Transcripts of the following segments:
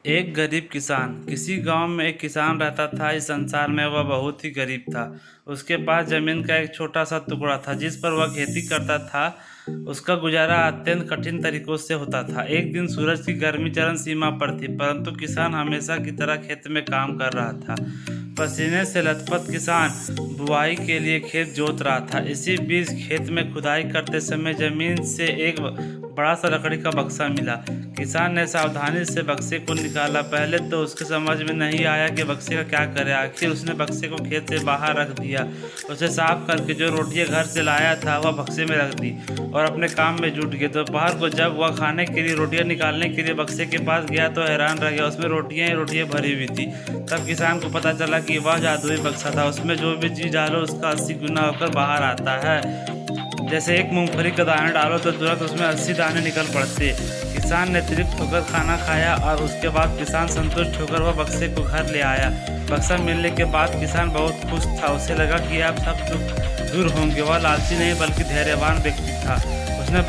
एक गरीब किसान। किसी गांव में एक किसान रहता था। इस संसार में वह बहुत ही गरीब था। उसके पास जमीन का एक छोटा सा टुकड़ा था जिस पर वह खेती करता था। उसका गुजारा अत्यंत कठिन तरीकों से होता था। एक दिन सूरज की गर्मी चरम सीमा पर थी, परंतु किसान हमेशा की तरह खेत में काम कर रहा था। पसीने से लथपथ किसान बुआई के लिए खेत जोत रहा था। इसी बीच खेत में खुदाई करते समय जमीन से एक बड़ा सा लकड़ी का बक्सा मिला। किसान ने सावधानी से बक्से को निकाला। पहले तो उसके समझ में नहीं आया कि बक्से का क्या करे। आखिर उसने बक्से को खेत से बाहर रख दिया। उसे साफ करके जो रोटियां घर से लाया था वह बक्से में रख दी और अपने काम में जुट गए। दोपहर को जब वह खाने के लिए रोटियां निकालने के लिए बक्से के पास गया तो हैरान रह गया। उसमें रोटियां ही रोटियां भरी हुई थी। तब किसान को पता चला कि वह जादुई बक्सा था। उसमें जो भी चीज डालो उसका 80 गुना होकर बाहर आता है। जैसे एक मूंगफली का दाना डालो तो तुरंत उसमें 80 दाने निकल पड़ते। किसान ने तृप्त होकर खाना खाया और उसके बाद किसान संतुष्ट होकर वह बक्से को घर ले आया। बक्सा मिलने के बाद किसान बहुत खुश था। उसे लगा कि अब सब दुख दूर होंगे। वह लालची नहीं बल्कि धैर्यवान व्यक्ति था। उसने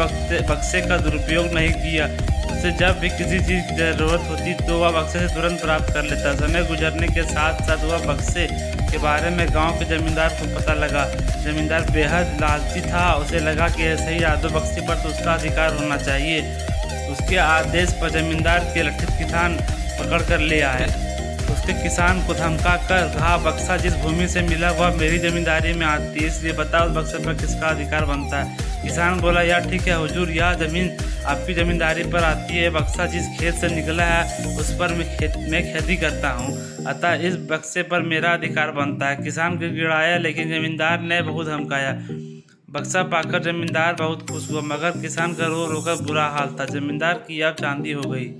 बक्से का दुरुपयोग नहीं किया। उसे जब भी किसी चीज़ की जरूरत होती तो वह बक्से से तुरंत प्राप्त कर लेता। समय गुजरने के साथ साथ वह बक्से के बारे में गांव के जमींदार को पता लगा। जमींदार बेहद लालची था। उसे लगा कि ऐसे ही जादू बक्से पर तो उसका अधिकार होना चाहिए। उसके आदेश पर जमींदार के लठित किसान पकड़ कर ले आए। उसके किसान को धमका कर कहा, बक्सा जिस भूमि से मिला वह मेरी जमींदारी में आती है, इसलिए बताओ उस बक्से पर किसका अधिकार बनता है। किसान बोला, यार ठीक है हुजूर, यह जमीन आपकी जमींदारी पर आती है। बक्सा जिस खेत से निकला है उस पर मैं खेती करता हूँ, अतः इस बक्से पर मेरा अधिकार बनता है। किसान गिड़गिड़ाया लेकिन जमींदार ने बहुत धमकाया। बक्सा पाकर जमींदार बहुत खुश हुआ, मगर किसान का रो रोकर बुरा हाल था। जमींदार की अब चांदी हो गई।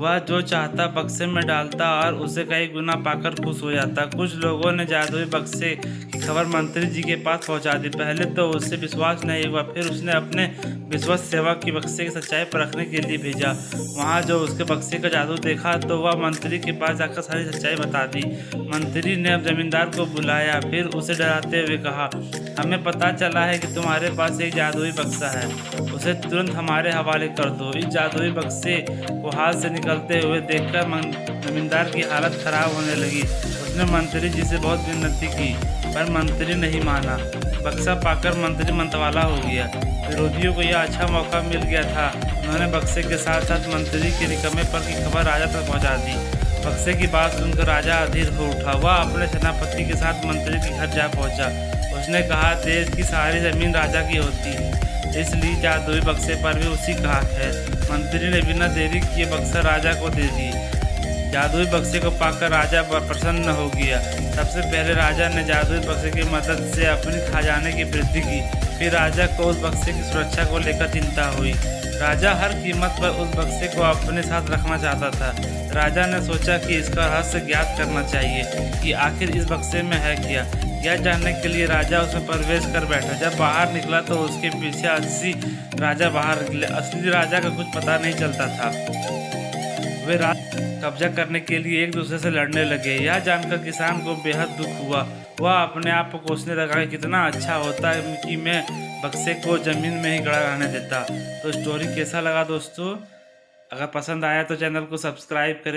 वह जो चाहता बक्से में डालता और उसे कई गुना पाकर खुश हो जाता। कुछ लोगों ने जादुई बक्से की खबर मंत्री जी के पास पहुंचा दी। पहले तो उससे विश्वास नहीं हुआ, फिर उसने अपने विश्वस्त सेवक की बक्से की सच्चाई परखने के लिए भेजा। वहां जो उसके बक्से का जादू देखा तो वह मंत्री के पास जाकर सारी सच्चाई बता दी। मंत्री ने अब जमींदार को बुलाया, फिर उसे डराते हुए कहा, हमें पता चला है कि तुम्हारे पास एक जादुई बक्सा है, उसे तुरंत हमारे हवाले कर दो। इस जादुई बक्से को हाथ से निकलते हुए देखकर जमींदार की हालत खराब होने लगी। उसने मंत्री जी से बहुत विनती की पर मंत्री नहीं माना। बक्सा पाकर मंत्री मतवाला हो गया। विरोधियों को यह अच्छा मौका मिल गया था। उन्होंने बक्से के साथ साथ मंत्री के निकम्मेपन की खबर राजा तक पहुंचा दी। बक्से की बात सुनकर राजा अधीर हो उठा। वह अपने सेनापति के साथ मंत्री के घर जा पहुंचा। उसने कहा, देश की सारी जमीन राजा की होती है, इसलिए जादुई बक्से पर भी उसी का हक है। मंत्री ने बिना देरी किए बक्सा राजा को दे दी। जादुई बक्से को पाकर राजा प्रसन्न हो गया। सबसे पहले राजा ने जादुई बक्से की मदद से अपनी खजाने की वृद्धि की। फिर राजा को उस बक्से की सुरक्षा को लेकर चिंता हुई। राजा हर कीमत पर उस बक्से को अपने साथ रखना चाहता था। राजा ने सोचा कि इसका रहस्य ज्ञात करना चाहिए कि आखिर इस बक्से में है क्या। यह जानने के लिए राजा उसमें प्रवेश कर बैठा। जब बाहर निकला तो उसके पीछे असली राजा बाहर निकले। असली राजा का कुछ पता नहीं चलता था। वे कब्जा करने के लिए एक दूसरे से लड़ने लगे। यह जानकर किसान को बेहद दुख हुआ। वह अपने आप को कोसने लगा कि कितना अच्छा होता है कि मैं बक्से को जमीन में ही गड़ा रहने देता। तो स्टोरी कैसा लगा दोस्तों? अगर पसंद आया तो चैनल को सब्सक्राइब करें।